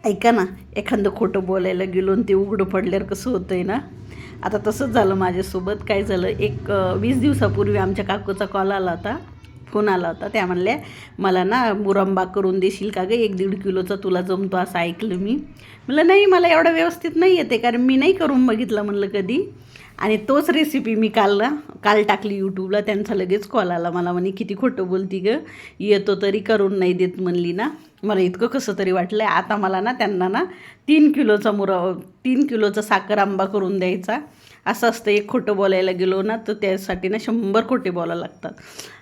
ऐका ना, एखादं खोटं बोलायला गेलो आणि ते उघडं पडल्यावर कसं होतं आहे ना. आता तसंच झालं माझ्यासोबत. काय झालं, 20 दिवसापूर्वी आमच्या काकूचा कॉल आला होता, फोन आला होता. त्या म्हणल्या, मला ना मुरंबा करून देशील का गं, 1-1.5 किलोचा तुला जमतो असं ऐकलं मी. म्हणलं नाही, मला एवढं व्यवस्थित नाही येते, कारण मी नाही करून बघितलं म्हणलं कधी. आणि तोच रेसिपी मी काल टाकली यूट्यूबला. त्यांचा लगेच कॉल आला. मला म्हणे, किती खोटं बोलती गं, येतो तरी करून नाही देत म्हणली ना. मला इतकं कसं तरी वाटलं. आता मला ना त्यांना ना 3 किलोचा साखर आंबा करून द्यायचा. असं असतं, एक खोटं बोलायला गेलो ना तर त्यासाठी ना 100 खोटे बोलायला लागतात.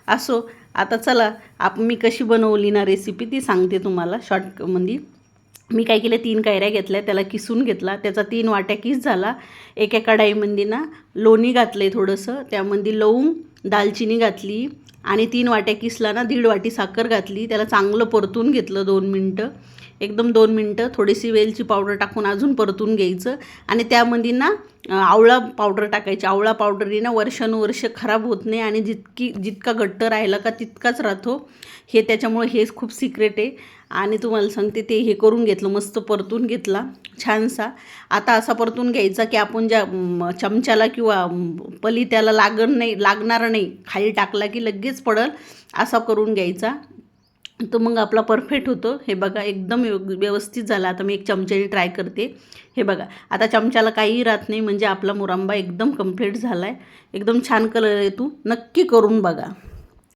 असो, आता चला मी कशी बनवली ना रेसिपी ती सांगते तुम्हाला शॉर्टमध्ये. मी काय केलं, 3 कैऱ्या घेतल्या, त्याला किसून घेतला, त्याचा 3 वाट्या किस झाला. एका कढाईमध्ये ना लोणी घातलं आहे थोडंसं, त्यामध्ये लवंग, दालचिनी घातली आणि 3 वाट्या किसला ना 1.5 वाटी साखर घातली. त्याला चांगलं परतून घेतलं 2 मिनटं, एकदम 2 मिनटं. थोडीशी वेलची पावडर टाकून अजून परतून घ्यायचं. आणि त्यामध्ये ना आवळा पावडर टाकायची. आवळा पावडरने ना वर्षानुवर्ष खराब होत नाही आणि जितका घट्ट राहिला का तितकाच राहतो. हे त्याच्यामुळे हेच खूप सिक्रेट आहे. आणि तुम्हाला सांगते, ते हे करून घेतलं, मस्त परतून घेतला छानसा. आता असा परतून घ्यायचा की आपण ज्या चमच्याला किंवा पलित्याला लागणार नाही, खाली टाकला की लगेच पडल, असा करून घ्यायचा. तर मग आपला परफेक्ट होतो. हे बघा, एकदम व्यवस्थित झाला. आता मी एक चमच्याने ट्राय करते. हे बघा, आता चमच्याला काहीही राहत नाही, म्हणजे आपला मुरंबा एकदम कम्प्लीट झाला आहे. एकदम छान कलर येतो. नक्की करून बघा.